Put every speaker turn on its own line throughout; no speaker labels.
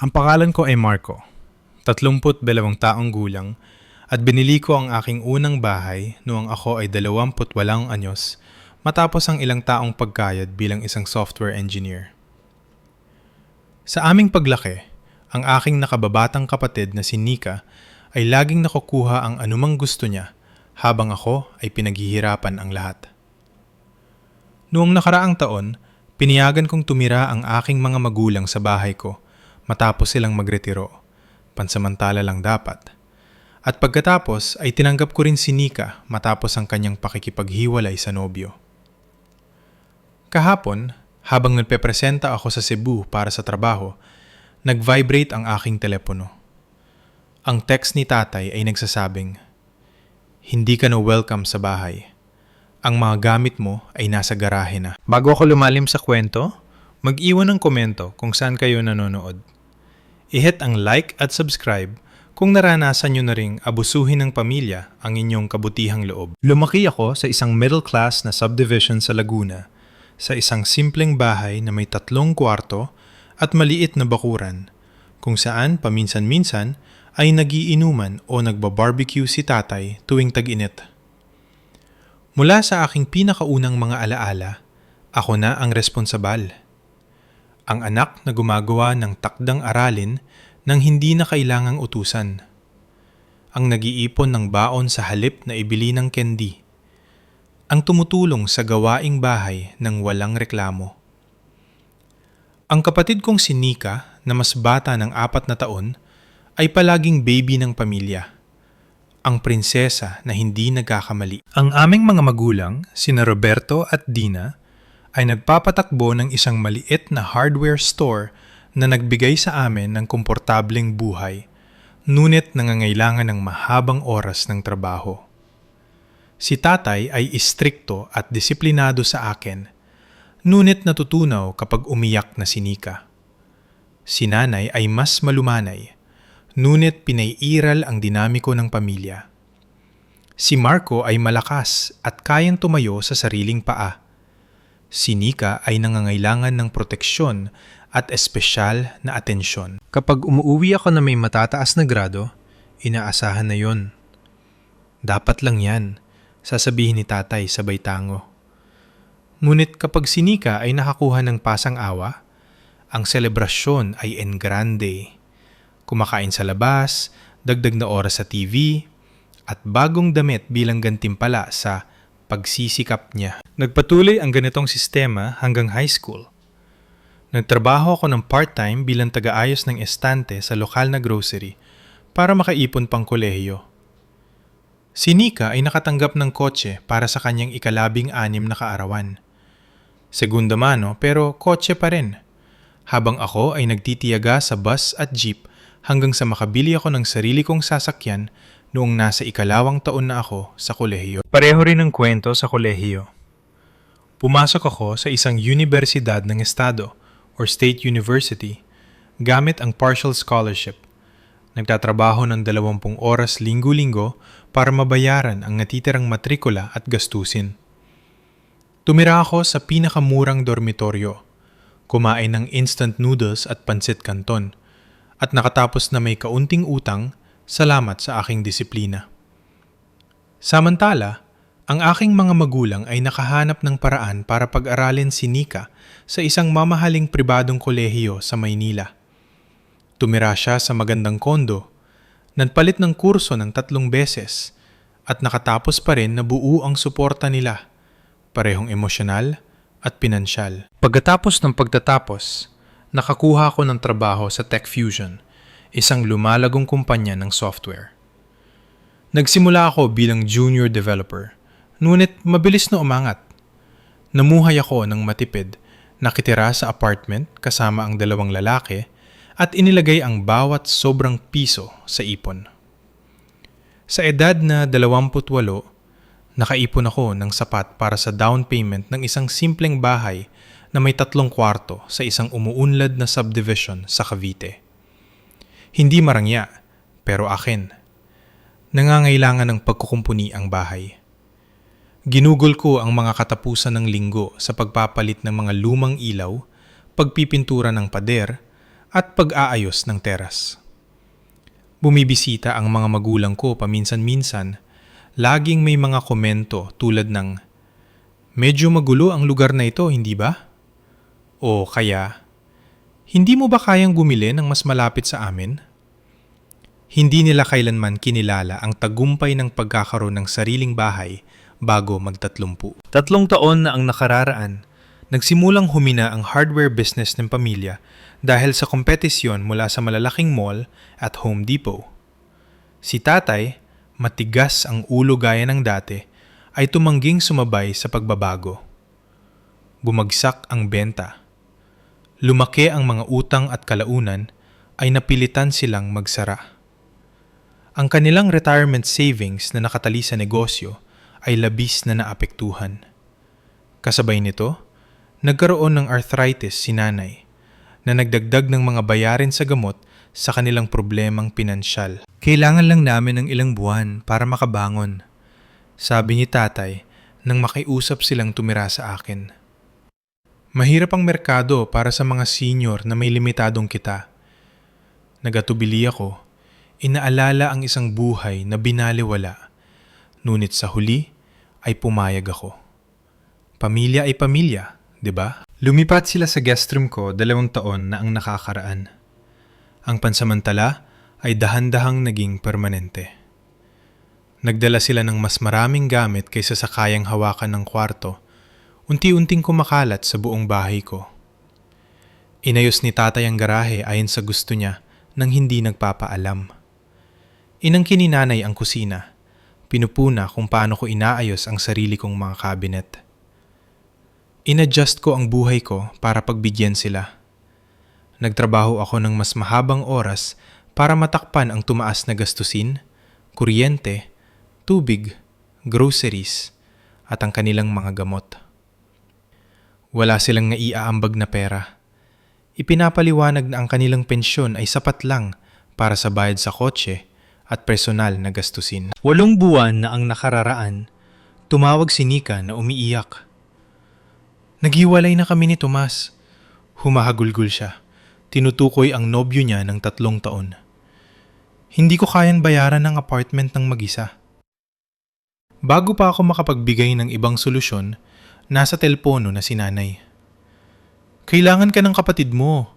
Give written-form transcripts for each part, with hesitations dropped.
Ang pangalan ko ay Marco, 32 taong gulang, at binili ko ang aking unang bahay noong ako ay 28 anyos matapos ang ilang taong pagkayod bilang isang software engineer. Sa aming paglaki, ang aking nakababatang kapatid na si Nika ay laging nakukuha ang anumang gusto niya habang ako ay pinaghihirapan ang lahat. Noong nakaraang taon, piniyagan kong tumira ang aking mga magulang sa bahay ko matapos silang magretiro, pansamantala lang dapat. At pagkatapos ay tinanggap ko rin si Nika matapos ang kanyang pakikipaghiwalay sa nobyo. Kahapon, habang nagpepresenta ako sa Cebu para sa trabaho, nag-vibrate ang aking telepono. Ang text ni tatay ay nagsasabing, "Hindi ka na welcome sa bahay. Ang mga gamit mo ay nasa garahe na." Bago ako lumalim sa kwento, mag-iwan ng komento kung saan kayo nanonood. I-hit ang like at subscribe kung naranasan nyo na ring abusuhin ng pamilya ang inyong kabutihang loob. Lumaki ako sa isang middle class na subdivision sa Laguna, sa isang simpleng bahay na may 3 kwarto at maliit na bakuran, kung saan paminsan-minsan ay nagiinuman o nagbabarbecue si tatay tuwing tag-init. Mula sa aking pinakaunang mga alaala, ako na ang responsabal. Ang anak na gumagawa ng takdang aralin nang hindi na kailangang utusan. Ang nag-iipon ng baon sa halip na ibili ng candy. Ang tumutulong sa gawaing bahay nang walang reklamo. Ang kapatid kong si Nika, na mas bata ng 4 na taon, ay palaging baby ng pamilya. Ang prinsesa na hindi nagkakamali. Ang aming mga magulang, sina Roberto at Dina, ay nagpapatakbo ng isang maliit na hardware store na nagbigay sa amin ng komportableng buhay, ngunit nangangailangan ng mahabang oras ng trabaho. Si tatay ay istrikto at disiplinado sa akin, ngunit natutunaw kapag umiyak na si Nika. Si nanay ay mas malumanay, ngunit pinaiiral ang dinamiko ng pamilya. Si Marco ay malakas at kayang tumayo sa sariling paa. Si Nika ay nangangailangan ng proteksyon at espesyal na atensyon. Kapag umuwi ako na may matataas na grado, inaasahan na yon. Dapat lang yan, sasabihin ni tatay sabay tango. Ngunit kapag si Nika ay nakakuha ng pasang awa, ang selebrasyon ay en grande. Kumakain sa labas, dagdag na oras sa TV, at bagong damit bilang gantimpala sa pagsisikap niya. Nagpatuloy ang ganitong sistema hanggang high school. Nagtrabaho ako ng part-time bilang taga-ayos ng estante sa lokal na grocery para makaipon pang kolehiyo. Si Nika ay nakatanggap ng kotse para sa kanyang ika-16 na kaarawan. Segunda mano pero kotse pa rin. Habang ako ay nagtitiyaga sa bus at jeep hanggang sa makabili ako ng sarili kong sasakyan noong nasa ika-2 taon na ako sa kolehiyo. Pareho rin ang kwento sa kolehiyo. Pumasok ako sa isang universidad ng estado or state university gamit ang partial scholarship. Nagtatrabaho ng 20 oras linggo-linggo para mabayaran ang natitirang matrikula at gastusin. Tumira ako sa pinakamurang dormitoryo, kumain ng instant noodles at pancit canton, at nakatapos na may kaunting utang, salamat sa aking disiplina. Samantala, ang aking mga magulang ay nakahanap ng paraan para pag-aralin si Nika sa isang mamahaling pribadong kolehiyo sa Maynila. Tumira siya sa magandang kondo, nagpalit ng kurso ng 3 beses, at nakatapos pa rin na buo ang suporta nila, parehong emosyonal at pinansyal. Pagkatapos ng pagtatapos, nakakuha ako ng trabaho sa TechFusion, isang lumalagong kumpanya ng software. Nagsimula ako bilang junior developer, ngunit mabilis na umangat. Namuhay ako ng matipid, nakitira sa apartment kasama ang 2 lalaki at inilagay ang bawat sobrang piso sa ipon. Sa edad na 28, nakaipon ako ng sapat para sa down payment ng isang simpleng bahay na may 3 kwarto sa isang umuunlad na subdivision sa Cavite. Hindi marangya, pero akin. Nangangailangan ng pagkukumpuni ang bahay. Ginugol ko ang mga katapusan ng linggo sa pagpapalit ng mga lumang ilaw, pagpipintura ng pader, at pag-aayos ng teras. Bumibisita ang mga magulang ko paminsan-minsan, laging may mga komento tulad ng, "Medyo magulo ang lugar na ito, hindi ba?" O kaya, "Hindi mo ba kayang bumili ng mas malapit sa amin?" Hindi nila kailanman kinilala ang tagumpay ng pagkakaroon ng sariling bahay bago mag-30. 3 taon na ang nakararaan, nagsimulang humina ang hardware business ng pamilya dahil sa kompetisyon mula sa malalaking mall at Home Depot. Si tatay, matigas ang ulo gaya ng dati, ay tumangging sumabay sa pagbabago. Bumagsak ang benta. Lumaki ang mga utang at kalaunan, ay napilitan silang magsara. Ang kanilang retirement savings na nakatali sa negosyo ay labis na naapektuhan. Kasabay nito, nagkaroon ng arthritis si nanay na nagdagdag ng mga bayarin sa gamot sa kanilang problemang pinansyal. "Kailangan lang namin ng ilang buwan para makabangon," sabi ni tatay nang makiusap silang tumira sa akin. Mahirap ang merkado para sa mga senior na may limitadong kita. Nagatubili ako. Inaalala ang isang buhay na binaliwala, ngunit sa huli ay pumayag ako. Pamilya ay pamilya, di ba? Lumipat sila sa guest room ko 2 taon na ang nakakaraan. Ang pansamantala ay dahan-dahang naging permanente. Nagdala sila ng mas maraming gamit kaysa sa kayang hawakan ng kwarto, unti-unting kumakalat sa buong bahay ko. Inayos ni tatay ang garahe ayon sa gusto niya nang hindi nagpapaalam. Inangkin ni nanay ang kusina. Pinupuna kung paano ko inaayos ang sarili kong mga cabinet. Inadjust ko ang buhay ko para pagbigyan sila. Nagtrabaho ako ng mas mahabang oras para matakpan ang tumaas na gastusin, kuryente, tubig, groceries, at ang kanilang mga gamot. Wala silang naiaambag na pera. Ipinapaliwanag na ang kanilang pensyon ay sapat lang para sa bayad sa kotse at personal na gastusin. 8 buwan na ang nakararaan, tumawag si Nika na umiiyak. "Naghiwalay na kami ni Tomas." Humahagulgul siya. Tinutukoy ang nobyo niya ng 3 taon. "Hindi ko kayang bayaran ng apartment ng mag-isa." Bago pa ako makapagbigay ng ibang solusyon, nasa telepono na si nanay. "Kailangan ka ng kapatid mo.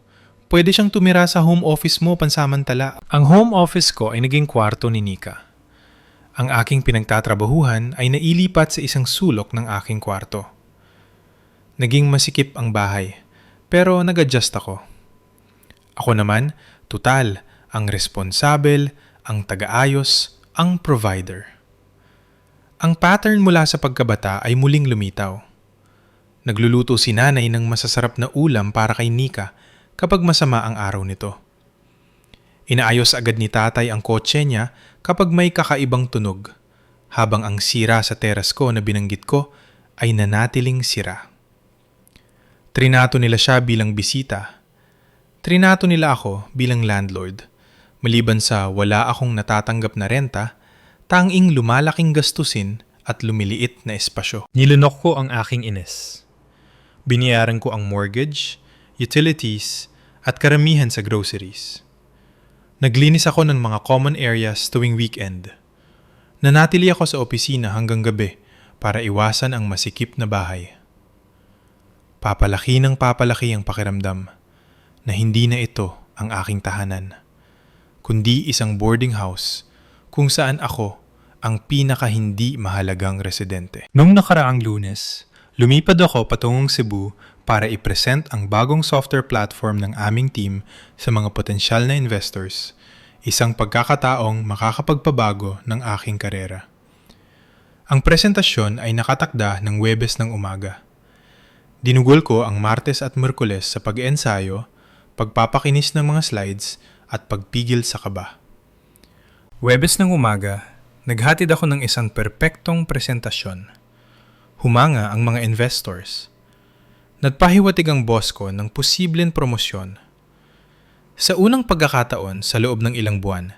Pwede siyang tumira sa home office mo pansamantala." Ang home office ko ay naging kwarto ni Nika. Ang aking pinagtatrabahuhan ay nailipat sa isang sulok ng aking kwarto. Naging masikip ang bahay, pero nag-adjust ako. Ako naman, tutal, ang responsable, ang taga-ayos, ang provider. Ang pattern mula sa pagkabata ay muling lumitaw. Nagluluto si nanay ng masasarap na ulam para kay Nika kapag masama ang araw nito. Inaayos agad ni tatay ang kotse niya kapag may kakaibang tunog, habang ang sira sa teras ko na binanggit ko ay nanatiling sira. Trinato nila siya bilang bisita. Trinato nila ako bilang landlord. Maliban sa wala akong natatanggap na renta, tanging lumalaking gastusin at lumiliit na espasyo. Nilunok ko ang aking ines. Binayaran ko ang mortgage, utilities, at karamihan sa groceries. Naglinis ako ng mga common areas tuwing weekend. Nanatili ako sa opisina hanggang gabi para iwasan ang masikip na bahay. Papalaki ng papalaki ang pakiramdam na hindi na ito ang aking tahanan, kundi isang boarding house kung saan ako ang pinaka-hindi mahalagang residente. Nung nakaraang Lunes, lumipad ako patungong Cebu para i-present ang bagong software platform ng aming team sa mga potensyal na investors, isang pagkakataong makakapagpabago ng aking karera. Ang presentasyon ay nakatakda ng Huwebes ng umaga. Dinugol ko ang Martes at Miyerkules sa pag-ensayo, pagpapakinis ng mga slides, at pagpigil sa kaba. Huwebes ng umaga, naghatid ako ng isang perpektong presentasyon. Humanga ang mga investors. Nagpahiwatig ang boss ko ng posibleng promosyon. Sa unang pagkakataon sa loob ng ilang buwan,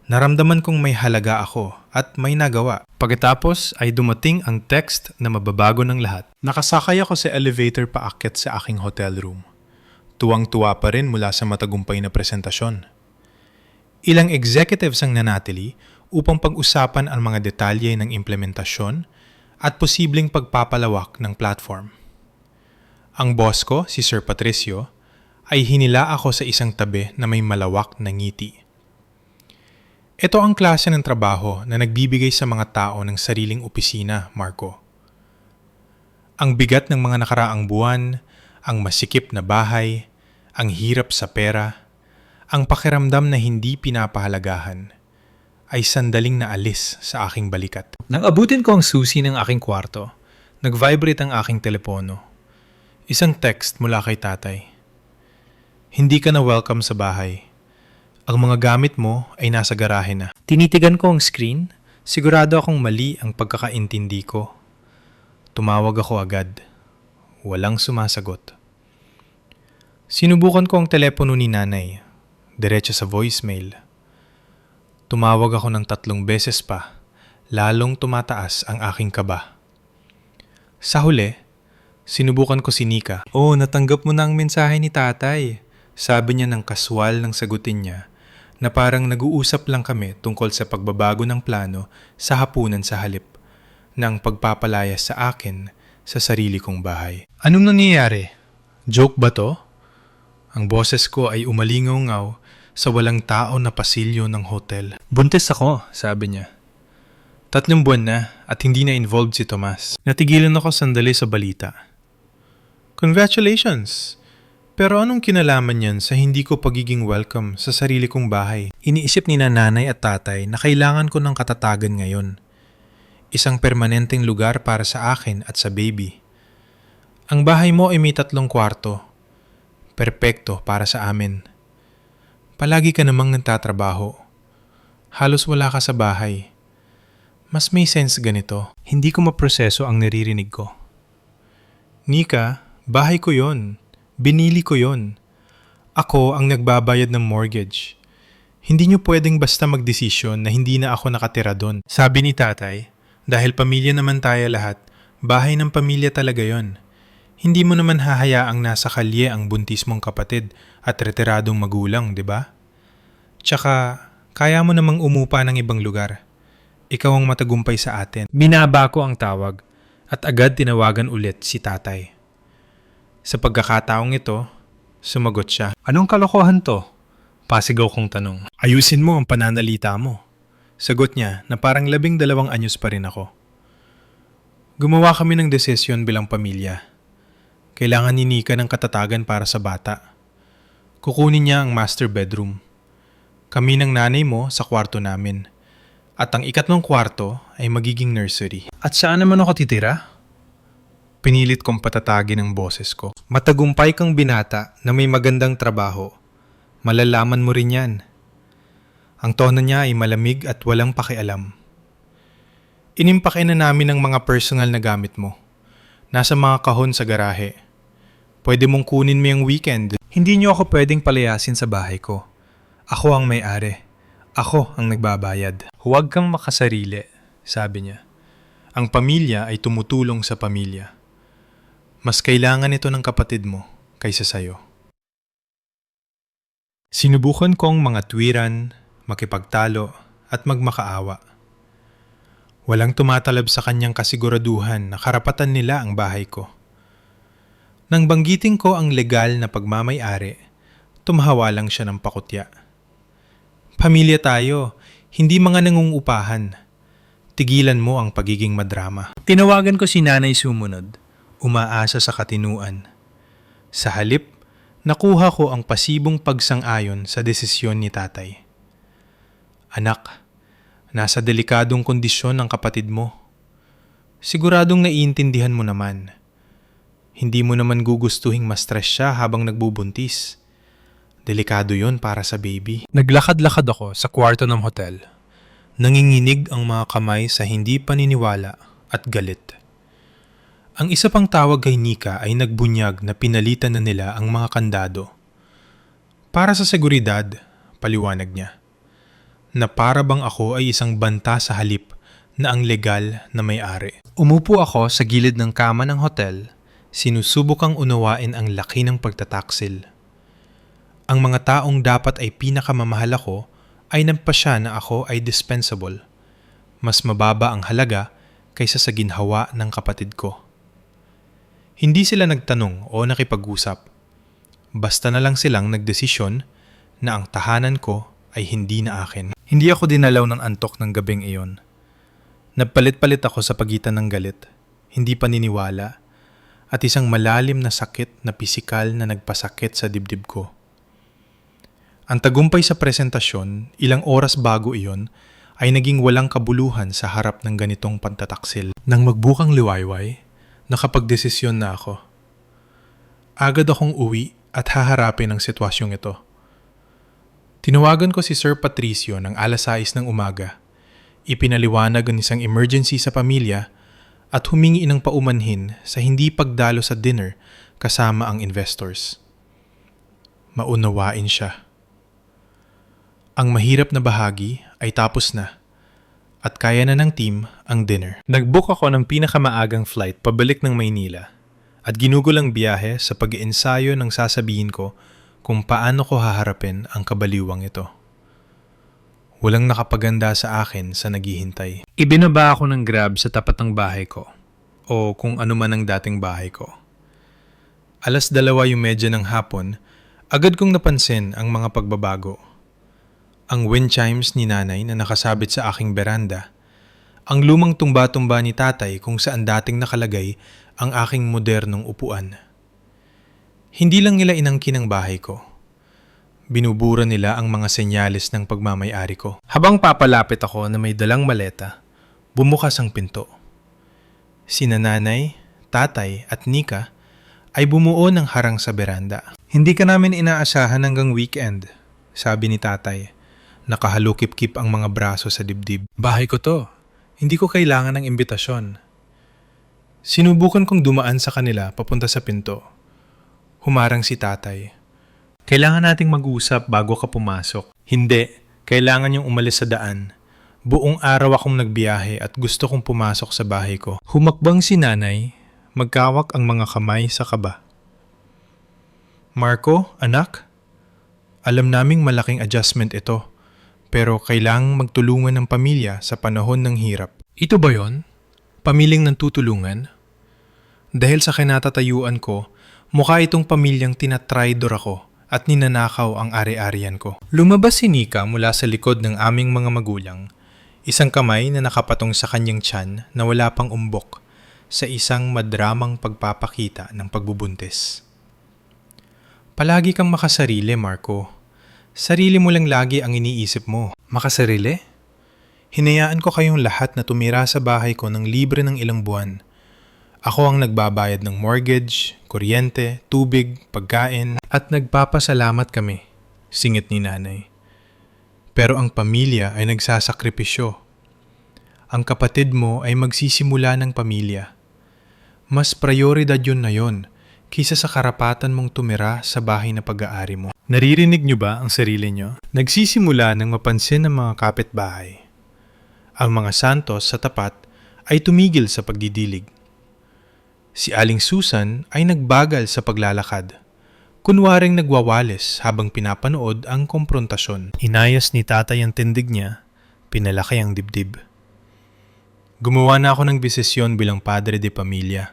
naramdaman kong may halaga ako at may nagawa. Pagkatapos ay dumating ang text na mababago ng lahat. Nakasakay ako sa elevator paakyat sa aking hotel room. Tuwang-tuwa pa rin mula sa matagumpay na presentasyon. Ilang executives ang nanatili upang pag-usapan ang mga detalye ng implementasyon at posibleng pagpapalawak ng platform. Ang boss ko, si Sir Patricio, ay hinila ako sa isang tabi na may malawak na ngiti. Ito ang klase ng trabaho na nagbibigay sa mga tao ng sariling opisina, Marco. Ang bigat ng mga nakaraang buwan, ang masikip na bahay, ang hirap sa pera, ang pakiramdam na hindi pinapahalagahan, ay sandaling naalis sa aking balikat. Nang abutin ko ang susi ng aking kwarto, nag-vibrate ang aking telepono. Isang text mula kay tatay. Hindi ka na welcome sa bahay. Ang mga gamit mo ay nasa garahe na. Tinitigan ko ang screen, sigurado akong mali ang pagkakaintindi ko. Tumawag ako agad. Walang sumasagot. Sinubukan ko ang telepono ni nanay, diretso sa voicemail. Tumawag ako ng 3 beses pa, lalong tumataas ang aking kaba. Sa huli, sinubukan ko si Nika. Natanggap mo na ang mensahe ni tatay. Sabi niya ng kaswal ng sagutin niya na parang nag-uusap lang kami tungkol sa pagbabago ng plano sa hapunan sa halip ng pagpapalayas sa akin sa sarili kong bahay. Anong nangyayari? Joke ba to? Ang boses ko ay umalingaw-ngaw sa walang tao na pasilyo ng hotel. Buntis ako, sabi niya. 3 buwan na at hindi na involved si Tomas. Natigilan ako sandali sa balita. Congratulations! Pero anong kinalaman niyan sa hindi ko pagiging welcome sa sarili kong bahay? Iniisip ni nanay at tatay na kailangan ko ng katatagan ngayon. Isang permanenteng lugar para sa akin at sa baby. Ang bahay mo ay may 3 kwarto. Perpekto para sa amin. Palagi ka namang nagtatrabaho. Halos wala ka sa bahay. Mas may sense ganito. Hindi ko maproseso ang naririnig ko. Nika, bahay ko yon. Binili ko yon. Ako ang nagbabayad ng mortgage. Hindi niyo pwedeng basta magdesisyon na hindi na ako nakatira doon. Sabi ni tatay, dahil pamilya naman tayo lahat, bahay ng pamilya talaga yon. Hindi mo naman hahayaang nasa kalye ang buntis mong kapatid at retiradong magulang, di ba? Tsaka, kaya mo namang umupa ng ibang lugar. Ikaw ang matagumpay sa atin. Binaba ko ang tawag at agad tinawagan ulit si tatay. Sa pagkakataong ito, sumagot siya. Anong kalokohan to? Pasigaw kong tanong. Ayusin mo ang pananalita mo. Sagot niya na parang 12 anyos pa rin ako. Gumawa kami ng desisyon bilang pamilya. Kailangan ni Nika ng katatagan para sa bata. Kukunin niya ang master bedroom. Kami ng nanay mo sa kwarto namin. At ang 3 kwarto ay magiging nursery. At saan naman ako titira? Pinilit kong patatagin ang boses ko. Matagumpay kang binata na may magandang trabaho. Malalaman mo rin yan. Ang tono niya ay malamig at walang pakialam. Inimpake na namin ang mga personal na gamit mo. Nasa mga kahon sa garahe. Pwede mong kunin mo yung weekend. Hindi niyo ako pwedeng palayasin sa bahay ko. Ako ang may-ari. Ako ang nagbabayad. Huwag kang makasarili, sabi niya. Ang pamilya ay tumutulong sa pamilya. Mas kailangan ito ng kapatid mo kaysa sayo. Sinubukan kong mga tuwiran, makipagtalo at magmakaawa. Walang tumatalab sa kanyang kasiguraduhan na karapatan nila ang bahay ko. Nang banggitin ko ang legal na pagmamay-ari, tumawa lang siya ng pakutya. Pamilya tayo, hindi mga nangungupahan. Tigilan mo ang pagiging madrama. Tinawagan ko si Nanay sumunod, umaasa sa katinuan. Sa halip, nakuha ko ang pasibong pagsang-ayon sa desisyon ni tatay. Anak, nasa delikadong kondisyon ang kapatid mo. Siguradong naiintindihan mo naman. Hindi mo naman gugustuhing ma-stress siya habang nagbubuntis. Delikado yon para sa baby. Naglakad-lakad ako sa kwarto ng hotel. Nanginginig ang mga kamay sa hindi paniniwala at galit. Ang isa pang tawag kay Nika ay nagbunyag na pinalitan na nila ang mga kandado. Para sa seguridad, paliwanag niya, na para bang ako ay isang banta sa halip na ang legal na may-ari. Umupo ako sa gilid ng kama ng hotel, sinusubukang unawain ang laki ng pagtataksil. Ang mga taong dapat ay pinakamamahal ako ay nagpasya na ako ay dispensable. Mas mababa ang halaga kaysa sa ginhawa ng kapatid ko. Hindi sila nagtanong o nakipag-usap. Basta na lang silang nagdesisyon na ang tahanan ko ay hindi na akin. Hindi ako dinalaw ng antok ng gabing iyon. Nagpalit-palit ako sa pagitan ng galit, hindi paniniwala, at isang malalim na sakit na pisikal na nagpasakit sa dibdib ko. Ang tagumpay sa presentasyon, ilang oras bago iyon, ay naging walang kabuluhan sa harap ng ganitong pantataksil. Nang magbukang liwayway, nakapagdesisyon na ako. Agad akong uwi at haharapin ang sitwasyong ito. Tinawagan ko si Sir Patricio ng alas 6 ng umaga. Ipinaliwanag ang isang emergency sa pamilya at humingi ng paumanhin sa hindi pagdalo sa dinner kasama ang investors. Maunawain siya. Ang mahirap na bahagi ay tapos na at kaya na ng team ang dinner. Nag-book ako ng pinakamaagang flight pabalik ng Maynila at ginugol ang biyahe sa pag-iensayo ng sasabihin ko kung paano ko haharapin ang kabaliwang ito. Walang nakapaganda sa akin sa naghihintay. Ibinaba ako ng Grab sa tapat ng bahay ko o kung ano man ang dating bahay ko. Alas 2:30 ng hapon, agad kong napansin ang mga pagbabago. Ang wind chimes ni nanay na nakasabit sa aking beranda, ang lumang tumba-tumba ni tatay kung saan dating nakalagay ang aking modernong upuan. Hindi lang nila inangkin ang bahay ko. Binubura nila ang mga senyales ng pagmamay-ari ko. Habang papalapit ako na may dalang maleta, bumukas ang pinto. Sina nanay, tatay at Nika ay bumuo ng harang sa beranda. Hindi ka namin inaasahan hanggang weekend, sabi ni tatay. Nakahalukip-kip ang mga braso sa dibdib. Bahay ko to. Hindi ko kailangan ng imbitasyon. Sinubukan kong dumaan sa kanila papunta sa pinto. Humarang si tatay. Kailangan nating mag-usap bago ka pumasok. Hindi. Kailangan yung umalis sa daan. Buong araw akong nagbiyahe at gusto kong pumasok sa bahay ko. Humakbang si nanay. Magkawak ang mga kamay sa kaba. Marco, anak? Alam naming malaking adjustment ito. Pero kailangang magtulungan ng pamilya sa panahon ng hirap. Ito ba yon? Pamilyang nang tutulungan? Dahil sa kinatatayuan ko, mukha itong pamilyang tinatraidor ako at ninanakaw ang ari-arian ko. Lumabas si Nika mula sa likod ng aming mga magulang, isang kamay na nakapatong sa kanyang tiyan na wala pang umbok sa isang madramang pagpapakita ng pagbubuntis. Palagi kang makasarili, Marco. Sarili mo lang lagi ang iniisip mo. Makasarili? Hinayaan ko kayong lahat na tumira sa bahay ko ng libre ng ilang buwan. Ako ang nagbabayad ng mortgage, kuryente, tubig, pagkain, at nagpapasalamat kami, singit ni nanay. Pero ang pamilya ay nagsasakripisyo. Ang kapatid mo ay magsisimula ng pamilya. Mas prioridad yun na yun kaysa sa karapatan mong tumira sa bahay na pag-aari mo. Naririnig niyo ba ang sarili niyo? Nagsisimula ng mapansin ng mga kapitbahay. Ang mga santos sa tapat ay tumigil sa pagdidilig. Si Aling Susan ay nagbagal sa paglalakad. Kunwaring nagwawalis habang pinapanood ang komprontasyon. Inayos ni tatay ang tindig niya, pinalaki ang dibdib. Gumawa na ako ng desisyon bilang padre de pamilya.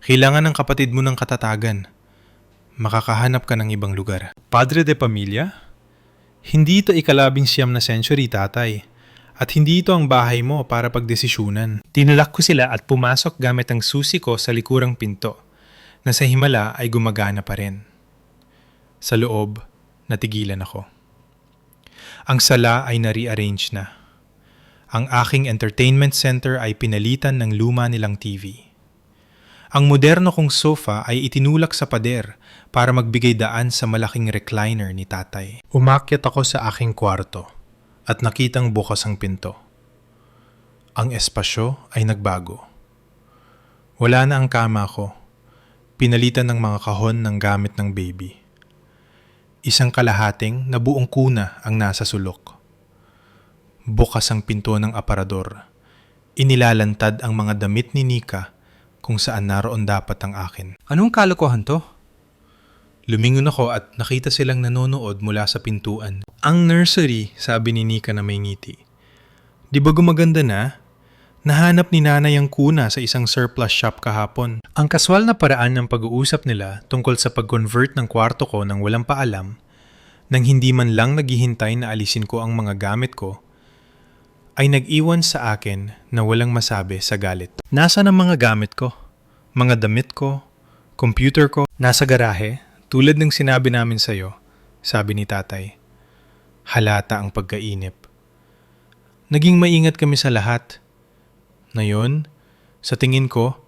Kailangan ng kapatid mo ng katatagan. Makakahanap ka ng ibang lugar. Padre de pamilya? Hindi ito 19 na century, tatay. At hindi ito ang bahay mo para pagdesisyunan. Tinulak ko sila at pumasok gamit ang susi ko sa likurang pinto, na sa himala ay gumagana pa rin. Sa loob, natigilan ako. Ang sala ay na-rearrange na. Ang aking entertainment center ay pinalitan ng luma nilang TV. Ang moderno kong sofa ay itinulak sa pader para magbigay daan sa malaking recliner ni tatay. Umakyat ako sa aking kwarto at nakitang bukas ang pinto. Ang espasyo ay nagbago. Wala na ang kama ko. Pinalitan ng mga kahon ng gamit ng baby. Isang kalahating na buong kuna ang nasa sulok. Bukas ang pinto ng aparador. Inilalantad ang mga damit ni Nika kung saan naroon dapat ang akin. Anong kalokohan to? Lumingon ako at nakita silang nanonood mula sa pintuan. Ang nursery, sabi ni Nika na may ngiti. Di ba gumaganda na? Nahanap ni nanay ang kuna sa isang surplus shop kahapon. Ang kaswal na paraan ng pag-uusap nila tungkol sa pag-convert ng kwarto ko nang walang paalam, nang hindi man lang naghihintay na alisin ko ang mga gamit ko, ay nag-iwan sa akin na walang masabi sa galit. Nasaan ang mga gamit ko? Mga damit ko? Computer ko? Nasa garahe? Tulad ng sinabi namin sa'yo, sabi ni tatay. Halata ang pagkainip. Naging maingat kami sa lahat. Ngayon, sa tingin ko,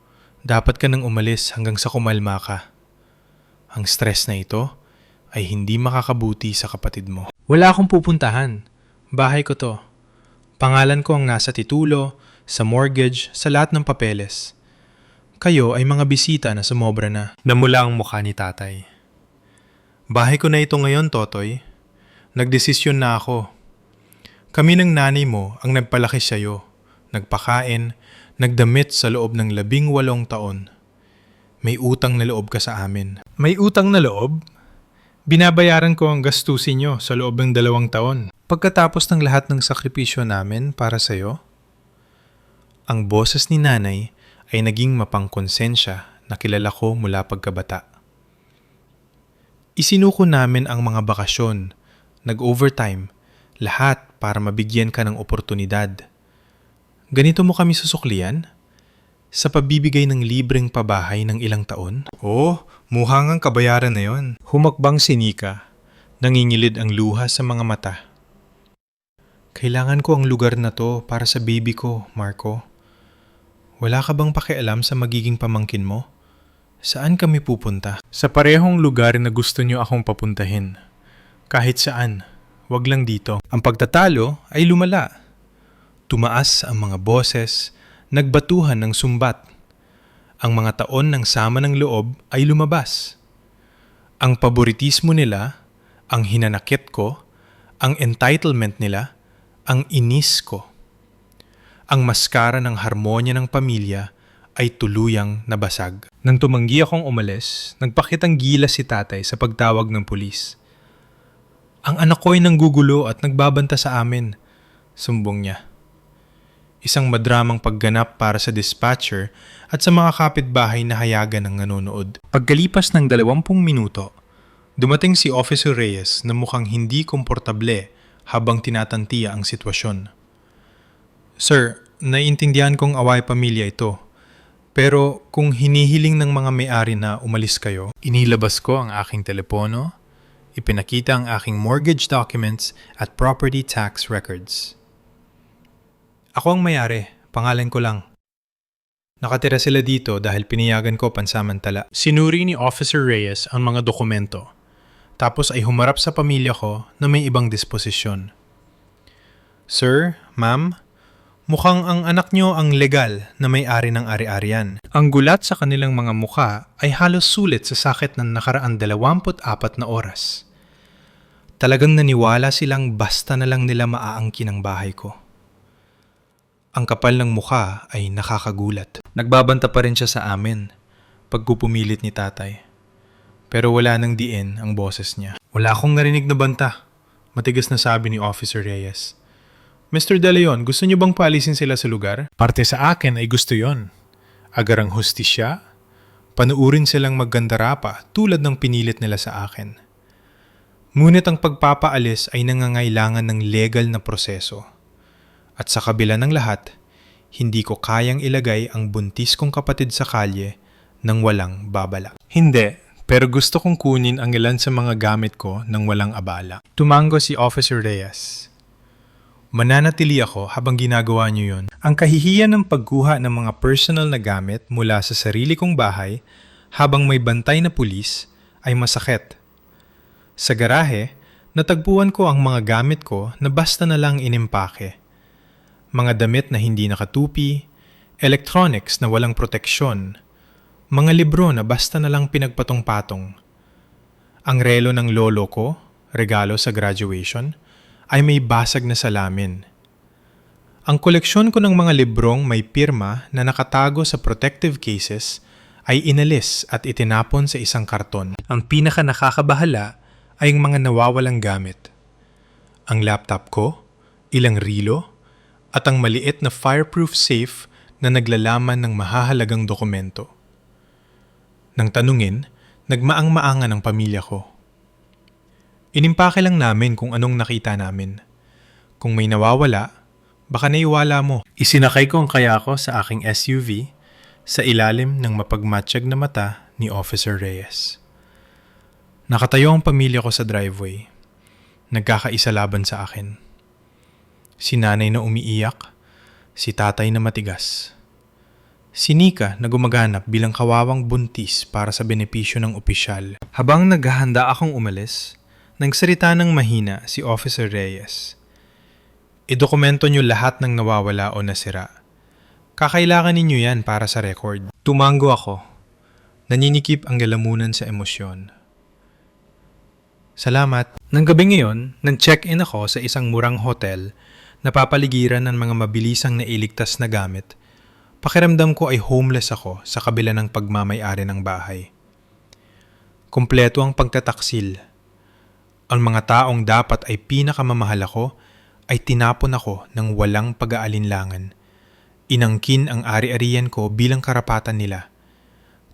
dapat ka nang umalis hanggang sa kumalma ka. Ang stress na ito ay hindi makakabuti sa kapatid mo. Wala akong pupuntahan. Bahay ko to. Pangalan ko ang nasa titulo, sa mortgage, sa lahat ng papeles. Kayo ay mga bisita na sumobra na. Namula ang mukha ni tatay. Bahay ko na ito ngayon, Totoy. Nagdesisyon na ako. Kami ng nanay mo ang nagpalaki sa'yo, nagpakain, nagdamit sa loob ng 18 taon. May utang na loob ka sa amin. May utang na loob? Binabayaran ko ang gastusin nyo sa loob ng 2 taon. Pagkatapos ng lahat ng sakripisyo namin para sa'yo? Ang boses ni nanay ay naging mapangkonsensya na kilala ko mula pagkabata. Isinuko namin ang mga bakasyon, nag-overtime, lahat para mabigyan ka ng oportunidad. Ganito mo kami susuklian? Sa pabibigay ng libreng pabahay ng ilang taon? Oo, muhangang kabayaran na yon. Humakbang si Nika. Nangingilid ang luha sa mga mata. Kailangan ko ang lugar na to para sa baby ko, Marco. Wala ka bang pakialam sa magiging pamangkin mo? Saan kami pupunta? Sa parehong lugar na gusto niyo akong papuntahin. Kahit saan, wag lang dito. Ang pagtatalo ay lumala. Tumaas ang mga boses, nagbatuhan ng sumbat. Ang mga taon ng sama ng loob ay lumabas. Ang paboritismo nila, ang hinanakit ko, ang entitlement nila, ang inis ko. Ang maskara ng harmonya ng pamilya ay tuluyang nabasag. Nang tumanggi akong umalis, nagpakitang gilas si tatay sa pagtawag ng pulis. Ang anak ko ay nanggugulo at nagbabanta sa amin, sumbong niya. Isang madramang pagganap para sa dispatcher at sa mga kapitbahay na hayagan ng nanonood. Pagkalipas ng 20 minuto, dumating si Officer Reyes na mukhang hindi komportable habang tinatantiya ang sitwasyon. Sir, naiintindihan kong away pamilya ito. Pero kung hinihiling ng mga may-ari na umalis kayo, inilabas ko ang aking telepono, ipinakita ang aking mortgage documents at property tax records. Ako ang may-ari, pangalan ko lang. Nakatira sila dito dahil piniyagan ko pansamantala. Sinuri ni Officer Reyes ang mga dokumento, tapos ay humarap sa pamilya ko na may ibang disposisyon. Sir, ma'am, mukhang ang anak nyo ang legal na may-ari ng ari-arian. Ang gulat sa kanilang mga mukha ay halos sulit sa sakit ng nakaraan 24 na oras. Talagang naniwala silang basta na lang nila maaangkin ang bahay ko. Ang kapal ng mukha ay nakakagulat. Nagbabanta pa rin siya sa amin, pagpupumilit ni tatay. Pero wala nang diin ang boses niya. Wala akong narinig na banta, matigas na sabi ni Officer Reyes. Mr. De Leon, gusto niyo bang paalisin sila sa lugar? Parte sa akin ay gusto yon. Agarang hustisya, panuurin silang maggandarapa tulad ng pinilit nila sa akin. Ngunit ang pagpapaalis ay nangangailangan ng legal na proseso. At sa kabila ng lahat, hindi ko kayang ilagay ang buntis kong kapatid sa kalye nang walang babala. Hindi, pero gusto kong kunin ang ilan sa mga gamit ko nang walang abala. Tumango si Officer Reyes. Mananatili ako habang ginagawa niyo yon. Ang kahihiyan ng pagkuha ng mga personal na gamit mula sa sarili kong bahay habang may bantay na pulis ay masakit. Sa garahe, natagpuan ko ang mga gamit ko na basta na lang inimpake. Mga damit na hindi nakatupi, electronics na walang proteksyon, mga libro na basta na lang pinagpatong-patong. Ang relo ng lolo ko, regalo sa graduation, ay may basag na salamin. Ang koleksyon ko ng mga librong may pirma na nakatago sa protective cases ay inalis at itinapon sa isang karton. Ang pinaka nakakabahala ay ang mga nawawalang gamit. Ang laptop ko, ilang rilo, at ang maliit na fireproof safe na naglalaman ng mahahalagang dokumento. Nang tanungin, nagmaang-maangan ang pamilya ko. Inimpake lang namin kung anong nakita namin. Kung may nawawala, baka naiwala mo. Isinakay ko ang kayako sa aking SUV sa ilalim ng mapagmatsyag na mata ni Officer Reyes. Nakatayo ang pamilya ko sa driveway. Nagkakaisa laban sa akin. Si nanay na umiiyak, si tatay na matigas. Si Nika na gumaganap bilang kawawang buntis para sa benepisyo ng opisyal. Habang naghahanda akong umalis, nagsalita ng mahina si Officer Reyes. Idokumento niyo lahat ng nawawala o nasira. Kakailangan ninyo yan para sa record. Tumango ako. Naninikip ang lalamunan sa emosyon. Salamat. Nang gabi ngayon, nag-check-in ako sa isang murang hotel na papaligiran ng mga mabilisang nailigtas na gamit. Pakiramdam ko ay homeless ako sa kabila ng pagmamay-ari ng bahay. Kumpleto ang pagtataksil. Ang mga taong dapat ay pinakamamahal ako ay tinapon ako ng walang pag-aalinlangan. Inangkin ang ari-arian ko bilang karapatan nila.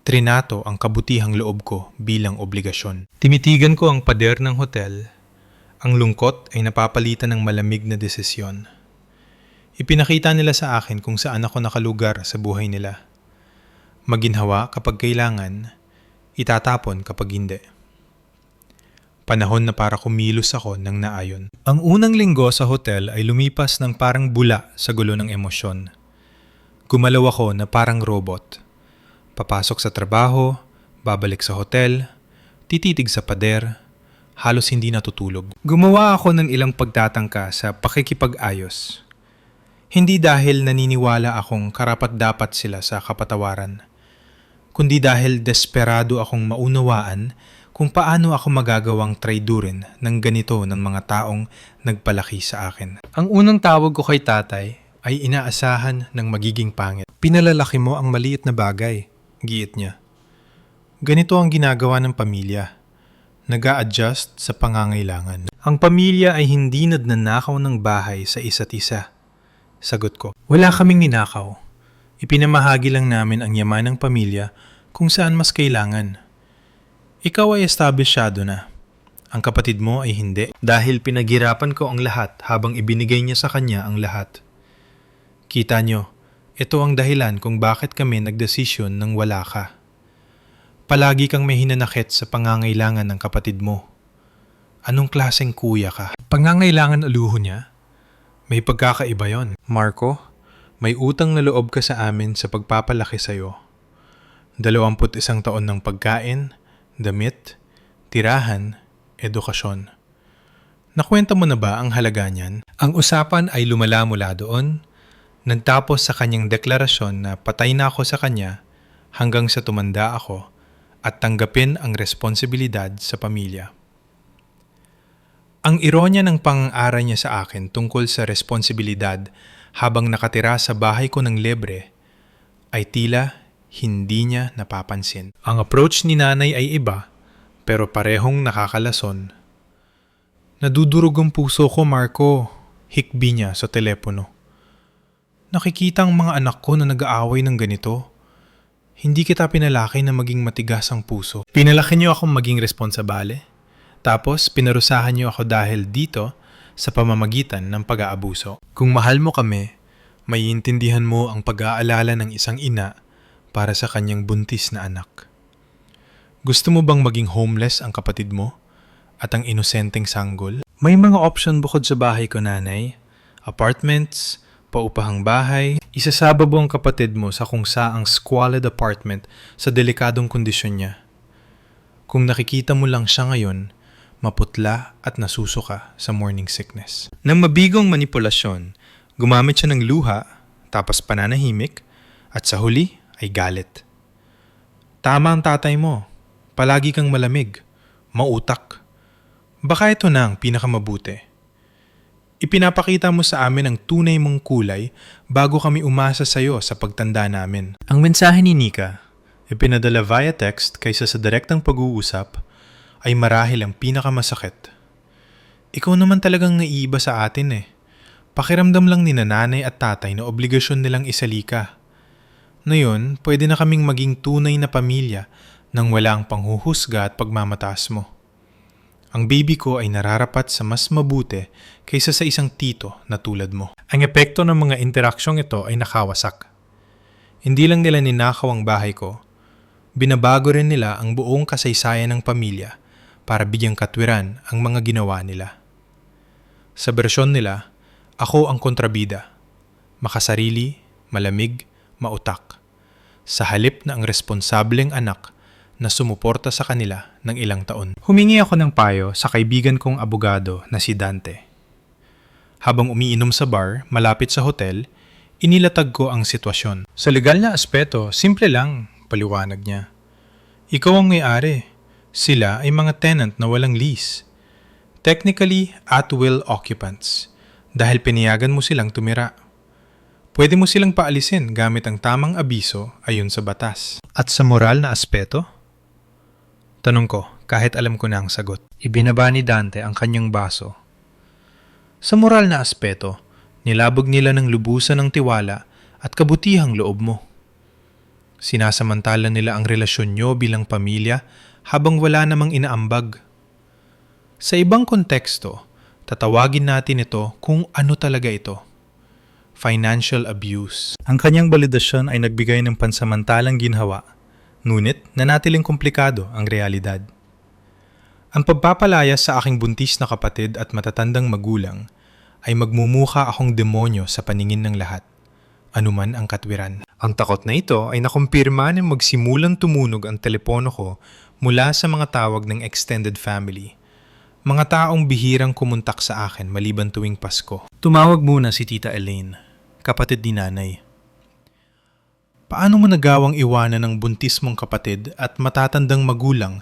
Trinato ang kabutihang loob ko bilang obligasyon. Timitigan ko ang pader ng hotel. Ang lungkot ay napapalitan ng malamig na desisyon. Ipinakita nila sa akin kung saan ako nakalugar sa buhay nila. Maginhawa kapag kailangan, itatapon kapag hindi. Panahon na para kumilos ako ng naayon. Ang unang linggo sa hotel ay lumipas ng parang bula sa gulo ng emosyon. Gumalaw ako na parang robot. Papasok sa trabaho, babalik sa hotel, tititig sa pader, halos hindi natutulog. Gumawa ako ng ilang pagtatangka sa pakikipag-ayos. Hindi dahil naniniwala akong karapat-dapat sila sa kapatawaran, kundi dahil desperado akong maunawaan kung paano ako magagawang traidurin ng ganito ng mga taong nagpalaki sa akin. Ang unang tawag ko kay tatay ay inaasahan ng magiging pangit. Pinalalaki mo ang maliit na bagay, giit niya. Ganito ang ginagawa ng pamilya. Nag-a-adjust sa pangangailangan. Ang pamilya ay hindi nagnanakaw ng bahay sa isa't isa. Sagot ko. Wala kaming ninakaw. Ipinamahagi lang namin ang yaman ng pamilya kung saan mas kailangan. Ikaw ay establisyado na. Ang kapatid mo ay hindi. Dahil pinaghirapan ko ang lahat habang ibinigay niya sa kanya ang lahat. Kita nyo, ito ang dahilan kung bakit kami nagdesisyon nang wala ka. Palagi kang may hinanakit sa pangangailangan ng kapatid mo. Anong klaseng kuya ka? Pangangailangan aluho niya? May pagkakaiba yon. Marco, may utang na loob ka sa amin sa pagpapalaki sa'yo. 21 taon ng pagkain, damit, tirahan, edukasyon. Nakwenta mo na ba ang halaga niyan? Ang usapan ay lumala mula doon, nagtapos sa kanyang deklarasyon na patay na ako sa kanya hanggang sa tumanda ako at tanggapin ang responsibilidad sa pamilya. Ang ironya ng pang-aaral niya sa akin tungkol sa responsibilidad habang nakatira sa bahay ko ng libre ay tila hindi niya napapansin. Ang approach ni nanay ay iba pero parehong nakakalason. Nadudurog ang puso ko, Marco, hikbi niya sa telepono. Nakikita ang mga anak ko na nag-aaway ng ganito. Hindi kita pinalaki na maging matigas ang puso. Pinalaki niyo akong maging responsabale. Tapos pinarusahan niyo ako dahil dito sa pamamagitan ng pag-aabuso. Kung mahal mo kami, maiintindihan mo ang pag-aalala ng isang ina para sa kanyang buntis na anak. Gusto mo bang maging homeless ang kapatid mo at ang inosenteng sanggol? May mga option bukod sa bahay ko, nanay. Apartments, paupahang bahay. Isasababo ang kapatid mo sa kung saang squalid apartment sa delikadong kondisyon niya. Kung nakikita mo lang siya ngayon, maputla at nasusuka sa morning sickness. Nang mabigong manipulasyon, gumamit siya ng luha, tapos pananahimik, at sa huli ay galit. Tama ang tatay mo. Palagi kang malamig, mautak. Baka ito na ang pinakamabuti. Ipinapakita mo sa amin ang tunay mong kulay bago kami umasa sa iyo sa pagtanda namin. Ang mensahe ni Nika, ipinadala via text kaysa sa direktang pag-uusap ay marahil ang pinakamasakit. Ikaw naman talagang naiiba sa atin eh. Pakiramdam lang ni nanay at tatay na obligasyon nilang isalika. Ngayon, pwede na kaming maging tunay na pamilya nang wala ang panghuhusga at pagmamataas mo. Ang baby ko ay nararapat sa mas mabuti kaysa sa isang tito na tulad mo. Ang epekto ng mga interaksyong ito ay nakawasak. Hindi lang nila ninakaw ang bahay ko, binabago rin nila ang buong kasaysayan ng pamilya para bigyang katwiran ang mga ginawa nila. Sa bersyon nila, ako ang kontrabida, makasarili, malamig, mautak, sa halip na ang responsableng anak na sumuporta sa kanila ng ilang taon. Humingi ako ng payo sa kaibigan kong abogado na si Dante. Habang umiinom sa bar malapit sa hotel, inilatag ko ang sitwasyon. Sa legal na aspeto, simple lang, paliwanag niya. Ikaw ang may-ari. Sila ay mga tenant na walang lease. Technically, at-will occupants, dahil pinayagan mo silang tumira. Pwede mo silang paalisin gamit ang tamang abiso ayon sa batas. At sa moral na aspeto? Tanong ko, kahit alam ko na ang sagot. Ibinaba ni Dante ang kanyang baso. Sa moral na aspeto, nilabog nila ng lubusan ng tiwala at kabutihang loob mo. Sinasamantala nila ang relasyon nyo bilang pamilya habang wala namang inaambag. Sa ibang konteksto, tatawagin natin ito kung ano talaga ito. Financial abuse. Ang kanyang balidasyon ay nagbigay ng pansamantalang ginhawa, ngunit nanatiling komplikado ang realidad. Ang pagpapalayas sa aking buntis na kapatid at matatandang magulang ay magmumukha akong demonyo sa paningin ng lahat, anuman ang katwiran. Ang takot na ito ay nakumpirma nang magsimulang tumunog ang telepono ko mula sa mga tawag ng extended family. Mga taong bihirang kumuntak sa akin maliban tuwing Pasko. Tumawag muna si Tita Elaine, kapatid ni nanay. Paano mo nagawang iwanan ng buntis mong kapatid at matatandang magulang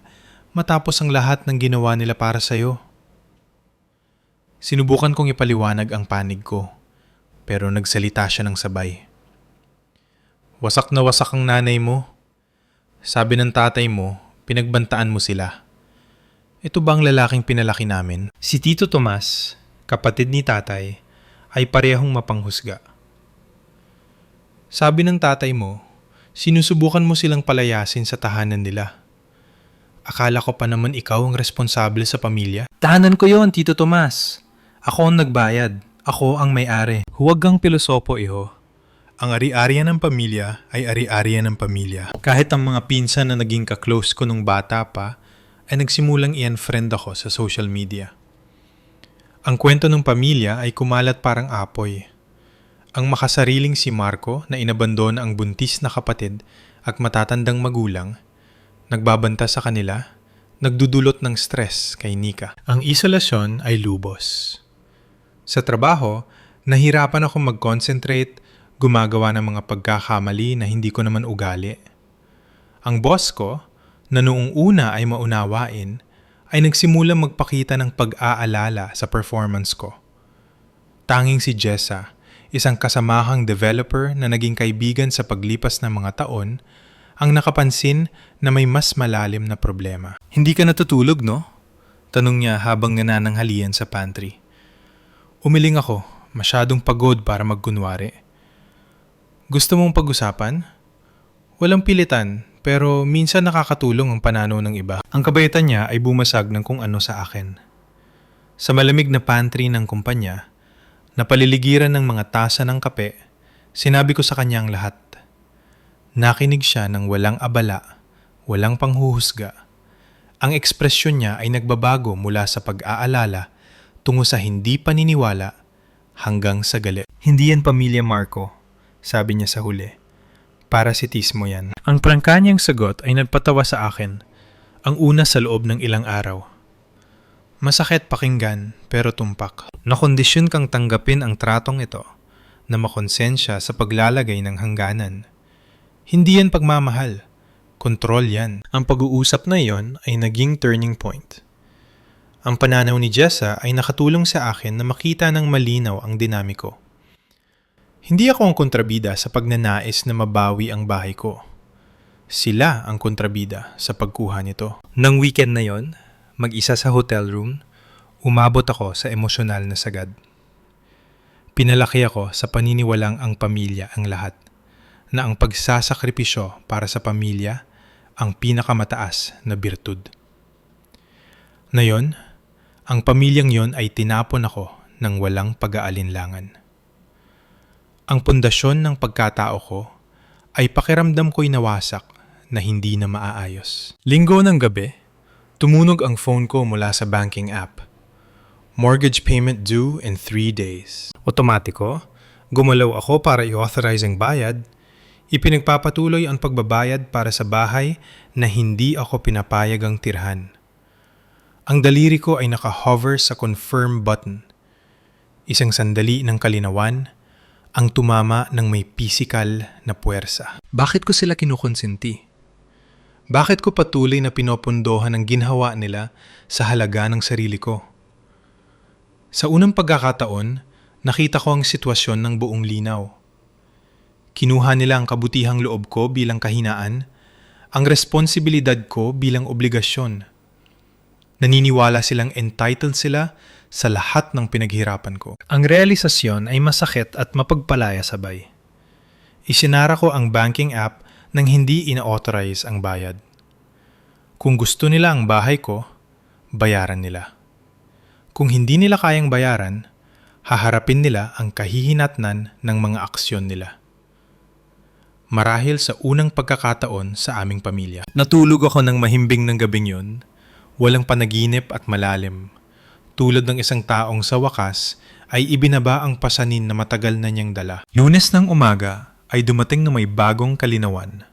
matapos ang lahat ng ginawa nila para sa'yo? Sinubukan kong ipaliwanag ang panig ko, pero nagsalita siya ng sabay. Wasak na wasak ang nanay mo. Sabi ng tatay mo, pinagbantaan mo sila. Ito ba ang lalaking pinalaki namin? Si Tito Tomas, kapatid ni tatay, ay parehong mapanghusga. Sabi ng tatay mo, sinusubukan mo silang palayasin sa tahanan nila. Akala ko pa naman ikaw ang responsable sa pamilya. Tahanan ko yon, Tito Tomas. Ako ang nagbayad. Ako ang may-ari. Huwag kang pilosopo, iho. Ang ari-arian ng pamilya ay ari-arian ng pamilya. Kahit ang mga pinsan na naging ka-close ko nung bata pa, ay nagsimulang i-unfriend ako sa social media. Ang kwento ng pamilya ay kumalat parang apoy. Ang makasariling si Marco na inabandona ang buntis na kapatid at matatandang magulang, nagbabanta sa kanila, nagdudulot ng stress kay Nika. Ang isolasyon ay lubos. Sa trabaho, nahirapan akong mag-concentrate, gumagawa ng mga pagkakamali na hindi ko naman ugali. Ang boss ko, na noong una ay maunawain, ay nagsimulang magpakita ng pag-aalala sa performance ko. Tanging si Jessa, isang kasamahang developer na naging kaibigan sa paglipas ng mga taon, ang nakapansin na may mas malalim na problema. Hindi ka natutulog, no? Tanong niya habang nanananghalian sa pantry. Umiling ako, masyadong pagod para magkunwari. Gusto mong pag-usapan? Walang pilitan, pero minsan nakakatulong ang pananaw ng iba. Ang kabaitan niya ay bumasag ng kung ano sa akin. Sa malamig na pantry ng kumpanya, na paliligiran ng mga tasa ng kape, sinabi ko sa kanya ang lahat. Nakinig siya ng walang abala, walang panghuhusga. Ang ekspresyon niya ay nagbabago mula sa pag-aalala tungo sa hindi paniniwala hanggang sa galit. Hindi yan pamilya, Marco, sabi niya sa huli. Parasitismo yan. Ang prangka niyang sagot ay nagpatawa sa akin, ang una sa loob ng ilang araw. Masakit pakinggan pero tumpak. Nakondisyon kang tanggapin ang tratong ito na makonsensya sa paglalagay ng hangganan. Hindi yan pagmamahal. Kontrol yan. Ang pag-uusap na iyon ay naging turning point. Ang pananaw ni Jessa ay nakatulong sa akin na makita ng malinaw ang dinamiko. Hindi ako ang kontrabida sa pagnanais na mabawi ang bahay ko. Sila ang kontrabida sa pagkuha nito.
Nang weekend na yon, mag-isa sa hotel room, umabot ako sa emosyonal na sagad. Pinalaki ako sa paniniwalang ang pamilya ang lahat, na ang pagsasakripisyo para sa pamilya ang pinakamataas na birtud. Ngayon, ang pamilyang yon ay tinapon ako ng walang pag-aalinlangan. Ang pundasyon ng pagkatao ko ay pakiramdam ko'y nawasak na hindi na maaayos. Linggo ng gabi, tumunog ang phone ko mula sa banking app. Mortgage payment due in 3 days. Otomatiko, gumalaw ako para i-authorize ang bayad. Ipinagpapatuloy ang pagbabayad para sa bahay na hindi ako pinapayagang tirhan. Ang daliri ko ay naka-hover sa confirm button. Isang sandali ng kalinawan, ang tumama ng may pisikal na puwersa. Bakit ko sila kinukonsinti? Bakit ko patuloy na pinopondohan ang ginhawa nila sa halaga ng sarili ko? Sa unang pagkakataon, nakita ko ang sitwasyon ng buong linaw. Kinuha nila ang kabutihang loob ko bilang kahinaan, ang responsibilidad ko bilang obligasyon. Naniniwala silang entitled sila sa lahat ng pinaghirapan ko. Ang realisasyon ay masakit at mapagpalaya sabay. Isinara ko ang banking app nang hindi ina-authorize ang bayad. Kung gusto nila ang bahay ko, bayaran nila. Kung hindi nila kayang bayaran, haharapin nila ang kahihinatnan ng mga aksyon nila. Marahil sa unang pagkakataon sa aming pamilya. Natulog ako ng mahimbing ng gabing yun, walang panaginip at malalim. Tulad ng isang taong sa wakas ay ibinaba ang pasanin na matagal na niyang dala. Lunes ng umaga ay dumating na may bagong kalinawan.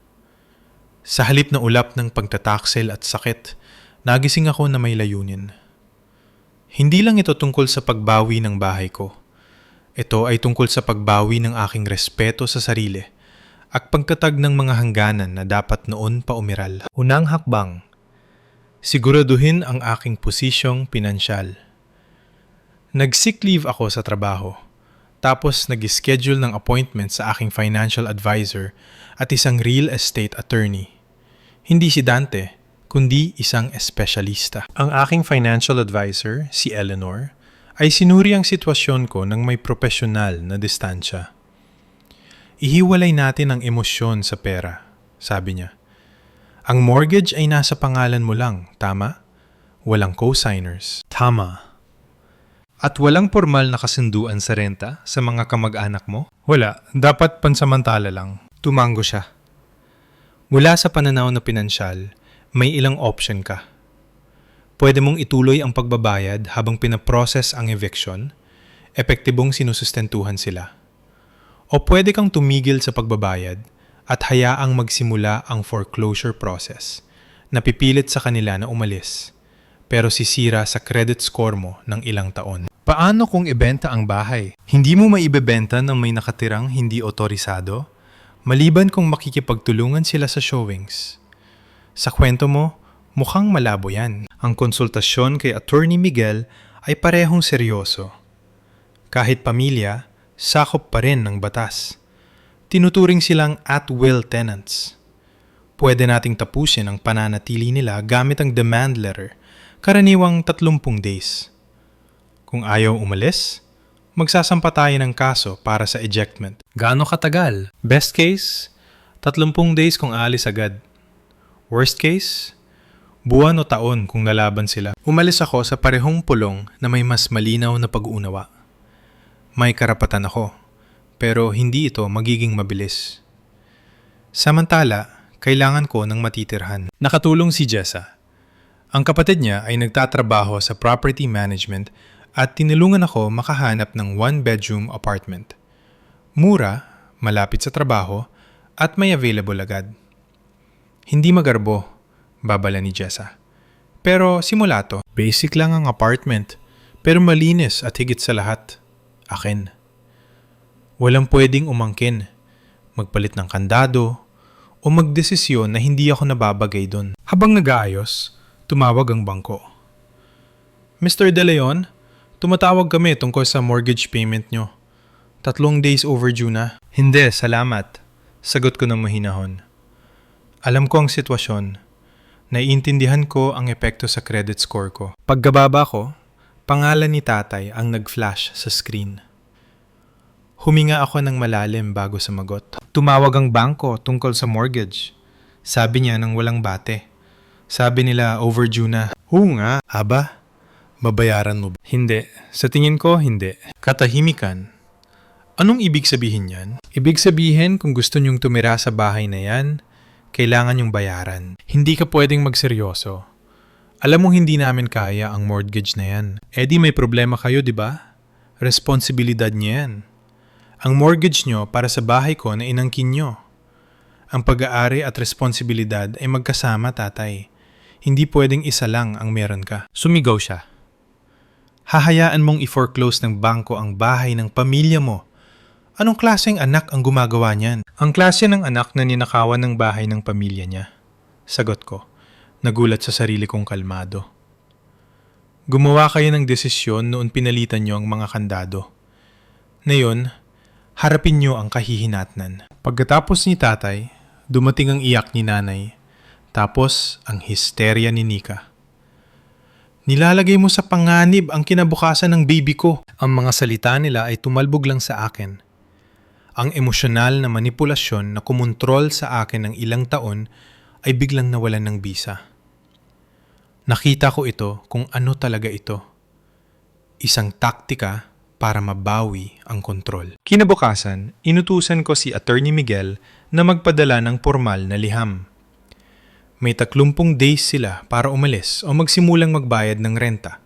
Sa halip na ulap ng pagtataksel at sakit, nagising ako na may layunin. Hindi lang ito tungkol sa pagbawi ng bahay ko. Ito ay tungkol sa pagbawi ng aking respeto sa sarili at pagtatag ng mga hangganan na dapat noon pa umiral. Unang hakbang, siguraduhin ang aking posisyong pinansyal. Nag-sick leave ako sa trabaho, tapos nag-schedule ng appointment sa aking financial advisor at isang real estate attorney. Hindi si Dante, kundi isang espesyalista. Ang aking financial advisor, si Eleanor, ay sinuri ang sitwasyon ko ng may profesional na distansya. Ihiwalay natin ang emosyon sa pera, sabi niya. Ang mortgage ay nasa pangalan mo lang, tama? Walang co-signers. Tama. At walang formal na kasunduan sa renta sa mga kamag-anak mo? Wala, dapat pansamantala lang. Tumango siya. Mula sa pananaw na pinansyal, may ilang option ka. Pwede mong ituloy ang pagbabayad habang pinaprocess ang eviction, epektibong sinusustentuhan sila. O pwede kang tumigil sa pagbabayad at hayaang magsimula ang foreclosure process, na pipilit sa kanila na umalis, pero sisira sa credit score mo ng ilang taon. Paano kung ibenta ang bahay? Hindi mo maibebenta ng may nakatirang hindi otorisado, maliban kung makikipagtulungan sila sa showings. Sa kwento mo, mukhang malabo yan. Ang konsultasyon kay Attorney Miguel ay parehong seryoso. Kahit pamilya, sakop pa rin ng batas. Tinuturing silang at-will tenants. Pwede nating tapusin ang pananatili nila gamit ang demand letter, karaniwang 30 days. Kung ayaw umalis, magsasampa tayo ng kaso para sa ejectment. Gaano katagal? Best case, 30 days kung aalis agad. Worst case, buwan o taon kung lalaban sila. Umalis ako sa parehong pulong na may mas malinaw na pag-uunawa. May karapatan ako, pero hindi ito magiging mabilis. Samantala, kailangan ko ng matitirhan. Nakatulong si Jessa. Ang kapatid niya ay nagtatrabaho sa property management at tinulungan ako makahanap ng 1-bedroom apartment. Mura, malapit sa trabaho, at may available agad. Hindi magarbo, babala ni Jessa. Pero simula to. Basic lang ang apartment, pero malinis at higit sa lahat, akin. Walang pwedeng umangkin, magpalit ng kandado, o magdesisyon na hindi ako nababagay doon. Habang nag-aayos, tumawag ang bangko. Mr. De Leon, tumatawag kami tungkol sa mortgage payment nyo. 3 days overdue na. Hindi, salamat. Sagot ko ng mahinahon. Alam ko ang sitwasyon. Naiintindihan ko ang epekto sa credit score ko. Pagkababa ko, pangalan ni tatay ang nag-flash sa screen. Huminga ako ng malalim bago sumagot. Tumawag ang bangko tungkol sa mortgage. Sabi niya nang walang bate. Sabi nila overdue na. Oo nga. Aba, babayaran mo ba? Hindi. Sa tingin ko, hindi. Katahimikan. Anong ibig sabihin yan? Ibig sabihin kung gusto niyong tumira sa bahay na yan, kailangan niyong bayaran. Hindi ka pwedeng magseryoso. Alam mo hindi namin kaya ang mortgage na yan. Eh di may problema kayo, di ba? Responsibilidad niya yan. Ang mortgage nyo para sa bahay ko na inangkin nyo. Ang pag-aari at responsibilidad ay magkasama, tatay. Hindi pwedeng isa lang ang meron ka. Sumigaw siya. Hahayaan mong i-foreclose ng bangko ang bahay ng pamilya mo. Anong klaseng anak ang gumagawa niyan? Ang klase ng anak na ninakawan ng bahay ng pamilya niya. Sagot ko, nagulat sa sarili kong kalmado. Gumawa kayo ng desisyon noon pinalitan niyo ang mga kandado. Ngayon, harapin niyo ang kahihinatnan. Pagkatapos ni tatay, dumating ang iyak ni nanay. Tapos ang histerya ni Nika. Nilalagay mo sa panganib ang kinabukasan ng baby ko. Ang mga salita nila ay tumalbog lang sa akin. Ang emosyonal na manipulasyon na kumontrol sa akin ng ilang taon ay biglang nawalan ng bisa. Nakita ko ito kung ano talaga ito. Isang taktika para mabawi ang kontrol. Kinabukasan, inutusan ko si Attorney Miguel na magpadala ng formal na liham. May 30 days sila para umalis o magsimulang magbayad ng renta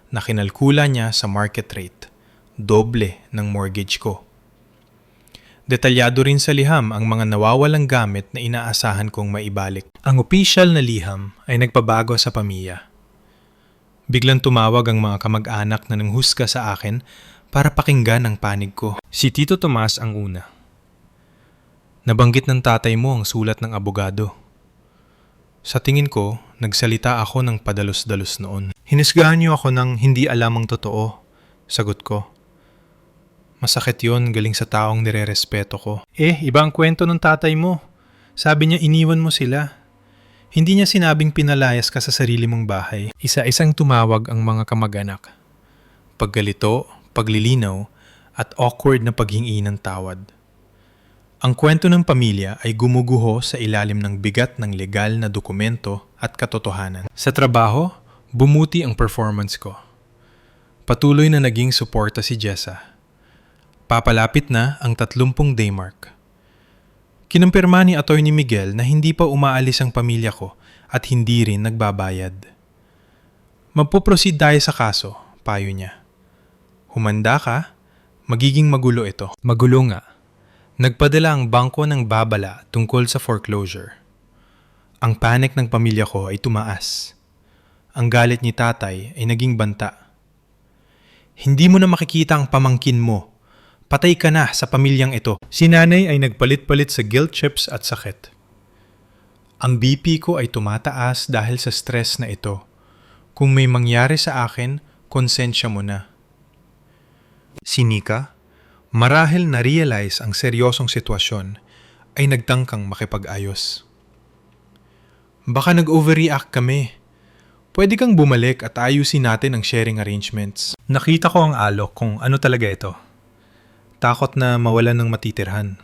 na kinalkula niya sa market rate, doble ng mortgage ko. Detalyado rin sa liham ang mga nawawalang gamit na inaasahan kong maibalik. Ang opisyal na liham ay nagpabago sa pamilya. Biglang tumawag ang mga kamag-anak na nanghusga sa akin para pakinggan ang panig ko. Si Tito Tomas ang una. Nabanggit ng tatay mo ang sulat ng abogado. Sa tingin ko, nagsalita ako ng padalos-dalos noon. Hinisgahan niyo ako ng hindi alam ang totoo. Sagot ko. Masakit yon galing sa taong nirerespeto ko. Iba ang kwento ng tatay mo. Sabi niya iniwan mo sila. Hindi niya sinabing pinalayas ka sa sarili mong bahay. Isa-isang tumawag ang mga kamag-anak. Paggalito, paglilinaw, at awkward na paghingi ng tawad. Ang kwento ng pamilya ay gumuguho sa ilalim ng bigat ng legal na dokumento at katotohanan. Sa trabaho, bumuti ang performance ko. Patuloy na naging suporta si Jessa. Papalapit na ang 30 day mark. Kinumpirma ni Atty. Miguel na hindi pa umaalis ang pamilya ko at hindi rin nagbabayad. Magpuproceed tayo sa kaso, payo niya. Humanda ka, magiging magulo ito. Magulo nga. Nagpadala ang bangko ng babala tungkol sa foreclosure. Ang panic ng pamilya ko ay tumaas. Ang galit ni tatay ay naging banta. Hindi mo na makikita ang pamangkin mo. Patay ka na sa pamilyang ito. Si nanay ay nagpalit-palit sa guilt trips at sakit. Ang BP ko ay tumataas dahil sa stress na ito. Kung may mangyari sa akin, konsensya mo na. Si Nika, marahil na-realize ang seryosong sitwasyon, ay nagtangkang makipag-ayos. Baka nag-overreact kami. Pwede kang bumalik at ayusin natin ang sharing arrangements. Nakita ko ang alok kung ano talaga ito. Takot na mawalan ng matitirhan.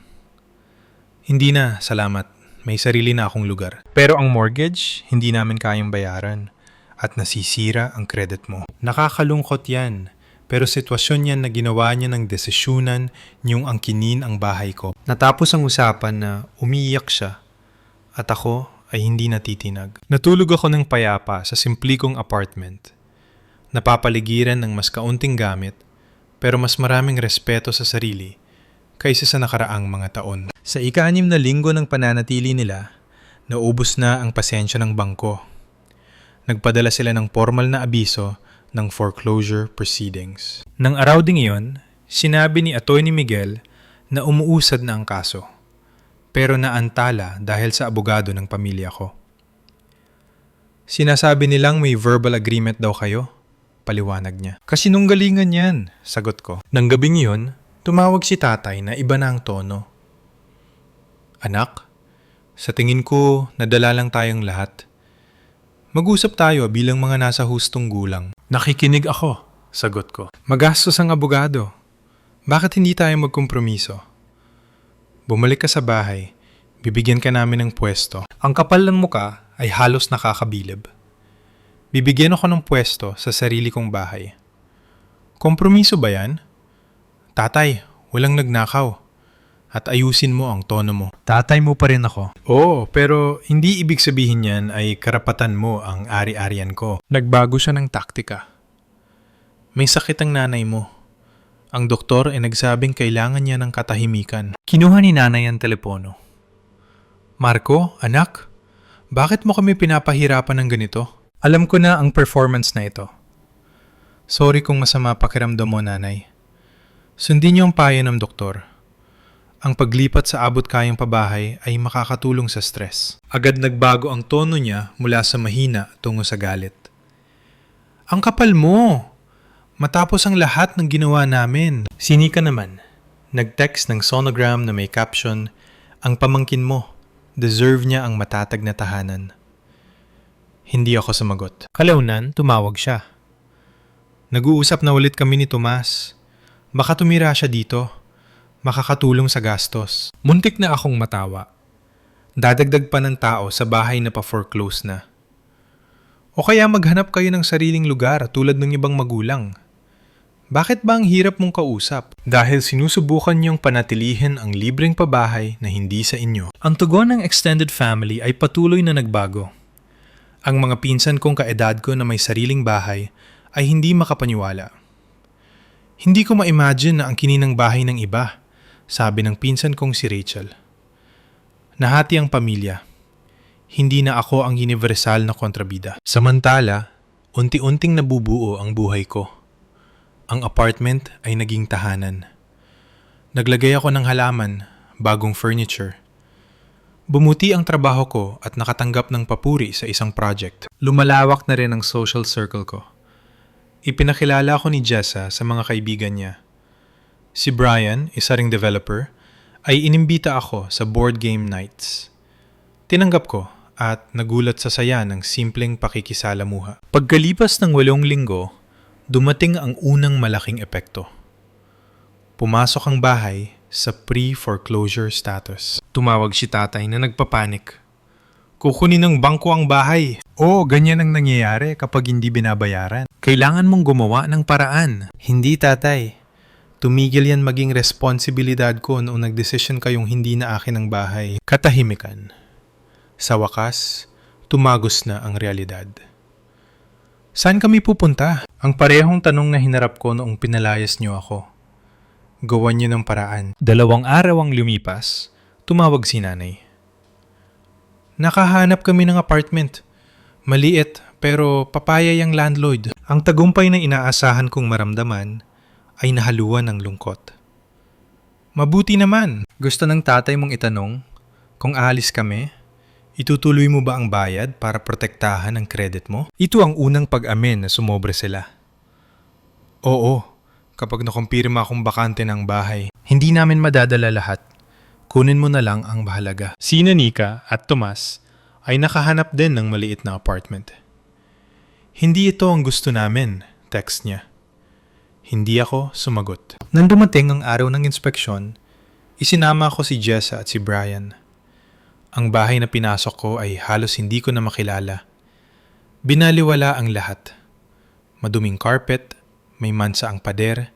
Hindi na, salamat. May sarili na akong lugar. Pero ang mortgage, hindi namin kayang bayaran. At nasisira ang credit mo. Nakakalungkot yan. Pero sitwasyon yan na ginawa niya ng desisyunan niyong angkinin ang bahay ko. Natapos ang usapan na umiiyak siya. At ako ay hindi natitinag. Natulog ako ng payapa sa simplikong apartment. Napapaligiran ng mas kaunting gamit pero mas maraming respeto sa sarili kaysa sa nakaraang mga taon. Sa ika-6 na linggo ng pananatili nila, naubos na ang pasensya ng bangko. Nagpadala sila ng formal na abiso ng foreclosure proceedings. Nang araw ding iyon, sinabi ni Atty. Miguel na umuusad na ang kaso, pero naantala dahil sa abogado ng pamilya ko. Sinasabi nilang may verbal agreement daw kayo, paliwanag niya. Kasinunggalingan yan, sagot ko. Nang gabing iyon, tumawag si tatay na iba na ang tono. Anak, Sa tingin ko, nadala lang tayong lahat. Mag-usap tayo bilang mga nasa hustong gulang. Nakikinig ako, sagot ko. Magastos ang abogado. Bakit hindi tayo magkompromiso? Bumalik ka sa bahay, bibigyan ka namin ng pwesto. Ang kapal ng muka ay halos nakakabilib. Bibigyan ako ng pwesto sa sarili kong bahay. Kompromiso ba yan? Tatay, walang nagnakaw. At ayusin mo ang tono mo. Tatay mo pa rin ako. Oo, pero hindi ibig sabihin yan ay karapatan mo ang ari-arian ko. Nagbago siya ng taktika. May sakit ang nanay mo. Ang doktor ay nagsabing kailangan niya ng katahimikan. Kinuha ni nanay ang telepono. Marco, anak, bakit mo kami pinapahirapan ng ganito? Alam ko na ang performance na ito. Sorry kung masama pakiramdam mo, nanay. Sundin niyo ang payo ng doktor. Ang paglipat sa abot-kayang pabahay ay makakatulong sa stress. Agad nagbago ang tono niya mula sa mahina tungo sa galit. Ang kapal mo! Matapos ang lahat ng ginawa namin. Sinika naman. Nag-text ng sonogram na may caption, ang pamangkin mo, deserve niya ang matatag na tahanan. Hindi ako sumagot. Kalaunan, tumawag siya. Nag-uusap na ulit kami ni Tomas. Baka tumira siya dito. Makakatulong sa gastos. Muntik na akong matawa. Dadagdag pa ng tao sa bahay na pa-foreclose na. O kaya maghanap kayo ng sariling lugar tulad ng ibang magulang. Bakit ba ang hirap mong kausap? Dahil sinusubukan niyong panatilihin ang libreng pabahay na hindi sa inyo. Ang tugon ng extended family ay patuloy na nagbago. Ang mga pinsan kong kaedad ko na may sariling bahay ay hindi makapaniwala. Hindi ko ma-imagine na ang kininang bahay ng iba, sabi ng pinsan kong si Rachel. Nahati ang pamilya. Hindi na ako ang universal na kontrabida. Samantala, unti-unting nabubuo ang buhay ko. Ang apartment ay naging tahanan. Naglagay ako ng halaman, bagong furniture. Bumuti ang trabaho ko at nakatanggap ng papuri sa isang project. Lumalawak na rin ang social circle ko. Ipinakilala ako ni Jessa sa mga kaibigan niya. Si Brian, isa ring developer, ay inimbita ako sa board game nights. Tinanggap ko at nagulat sa saya ng simpleng pakikisalamuha. Pagkalipas ng 8 linggo, dumating ang unang malaking epekto. Pumasok ang bahay sa pre-foreclosure status. Tumawag si tatay na nagpapanik. Kukunin ng bangko ang bahay. Oo, ganyan ang nangyayari kapag hindi binabayaran. Kailangan mong gumawa ng paraan. Hindi, tatay. Tumigil yan maging responsibilidad ko noong nagdesisyon kayong hindi na akin ang bahay. Katahimikan. Sa wakas, tumagos na ang realidad. Saan kami pupunta? Ang parehong tanong na hinarap ko noong pinalayas niyo ako. Gawan niyo ng paraan. 2 araw ang lumipas, tumawag si nanay. Nakahanap kami ng apartment. Maliit pero papaya yung landlord. Ang tagumpay na inaasahan kong maramdaman ay nahaluan ng lungkot. Mabuti naman. Gusto ng tatay mong itanong, kung aalis kami, itutuloy mo ba ang bayad para protektahan ang credit mo? Ito ang unang pag-amin na sumobre sila. Oo, kapag nakumpirma akong bakante ng bahay, hindi namin madadala lahat. Kunin mo na lang ang bahalaga. Sina Nika at Tomas ay nakahanap din ng maliit na apartment. Hindi ito ang gusto namin, text niya. Hindi ako sumagot. Nang dumating ang araw ng inspeksyon, isinama ko si Jessa at si Brian. Ang bahay na pinasok ko ay halos hindi ko na makilala. Binaliwala ang lahat. Maduming carpet, may mansa ang pader,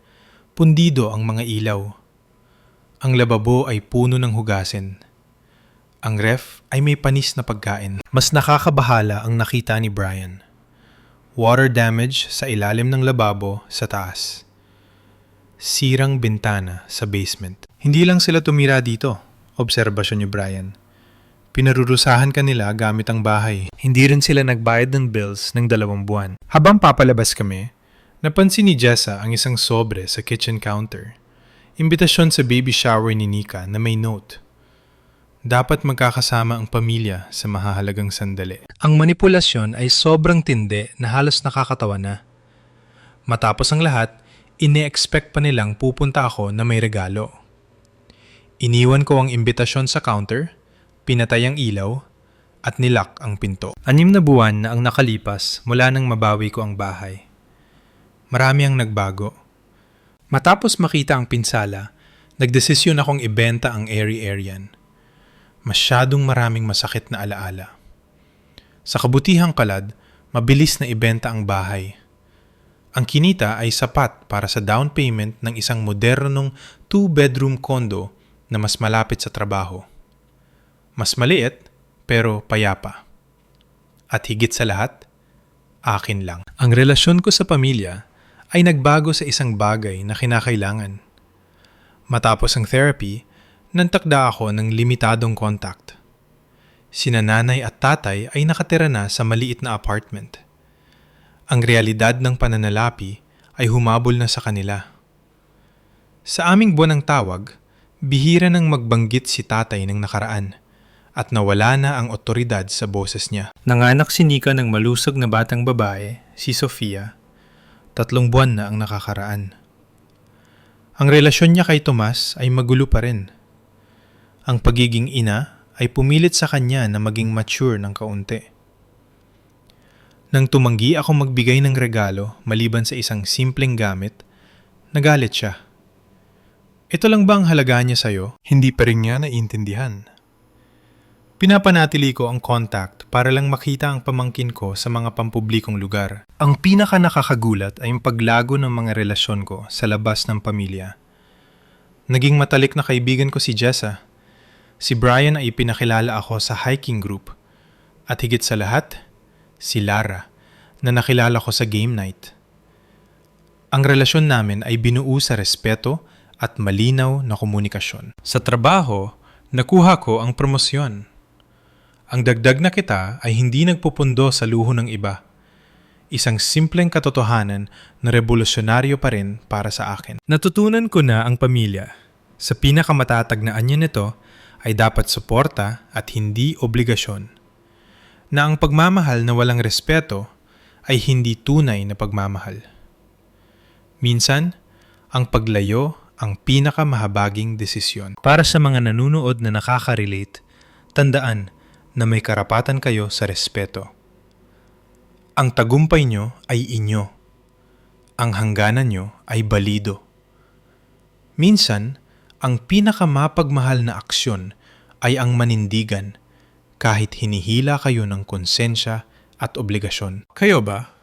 pundido ang mga ilaw. Ang lababo ay puno ng hugasin. Ang ref ay may panis na pagkain. Mas nakakabahala ang nakita ni Brian. Water damage sa ilalim ng lababo sa taas. Sirang bintana sa basement. Hindi lang sila tumira dito, obserbasyon ni Brian. Pinarurusahan kanila gamit ang bahay. Hindi rin sila nagbayad ng bills ng 2 buwan. Habang papalabas kami, napansin ni Jessa ang isang sobre sa kitchen counter. Imbitasyon sa baby shower ni Nika na may note. Dapat magkakasama ang pamilya sa mahahalagang sandali. Ang manipulasyon ay sobrang tindi na halos nakakatawa na. Matapos ang lahat, ine-expect pa nilang pupunta ako na may regalo. Iniwan ko ang imbitasyon sa counter pinatay ang ilaw, at nilak ang pinto. 6 na buwan na ang nakalipas mula nang mabawi ko ang bahay. Marami ang nagbago. Matapos makita ang pinsala, nagdesisyon akong ibenta ang Airy Arian. Masyadong maraming masakit na alaala. Sa kabutihang kalad, mabilis na ibenta ang bahay. Ang kinita ay sapat para sa down payment ng isang modernong 2-bedroom condo na mas malapit sa trabaho. Mas maliit, pero payapa. At higit sa lahat, akin lang. Ang relasyon ko sa pamilya ay nagbago sa isang bagay na kinakailangan. Matapos ang therapy, nantakda ako ng limitadong contact. Sina nanay at tatay ay nakatira na sa maliit na apartment. Ang realidad ng pananalapi ay humabol na sa kanila. Sa aming buwan ng tawag, bihira nang magbanggit si tatay ng nakaraan at nawala na ang otoridad sa boses niya. Nanganak si Nika ng malusog na batang babae, si Sofia. 3 buwan na ang nakakaraan. Ang relasyon niya kay Tomas ay magulo pa rin. Ang pagiging ina ay pumilit sa kanya na maging mature ng kaunti. Nang tumanggi ako magbigay ng regalo maliban sa isang simpleng gamit, nagalit siya. Ito lang ba ang halaga niya sa'yo? Hindi pa rin niya naiintindihan. Pinapanatili ko ang contact para lang makita ang pamangkin ko sa mga pampublikong lugar. Ang pinaka nakakagulat ay ang paglago ng mga relasyon ko sa labas ng pamilya. Naging matalik na kaibigan ko si Jessa. Si Brian ay ipinakilala ako sa hiking group. At higit sa lahat, si Lara, na nakilala ko sa game night. Ang relasyon namin ay binuo sa respeto at malinaw na komunikasyon. Sa trabaho, nakuha ko ang promosyon. Ang dagdag na kita ay hindi nagpupundo sa luho ng iba. Isang simpleng katotohanan na revolusyonaryo pa rin para sa akin. Natutunan ko na ang pamilya. Sa pinakamatatag na anyo nito ay dapat suporta at hindi obligasyon. Na ang pagmamahal na walang respeto ay hindi tunay na pagmamahal. Minsan, ang paglayo ang pinakamahabaging desisyon. Para sa mga nanunood na nakaka-relate, tandaan na may karapatan kayo sa respeto. Ang tagumpay nyo ay inyo. Ang hangganan nyo ay balido. Minsan, ang pinakamapagmahal na aksyon ay ang manindigan kahit hinihila kayo ng konsensya at obligasyon. Kayo ba?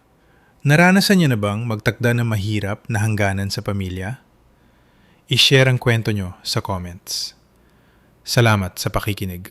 Naranasan niyo na bang magtakda ng mahirap na hangganan sa pamilya? I-share ang kwento nyo sa comments. Salamat sa pakikinig.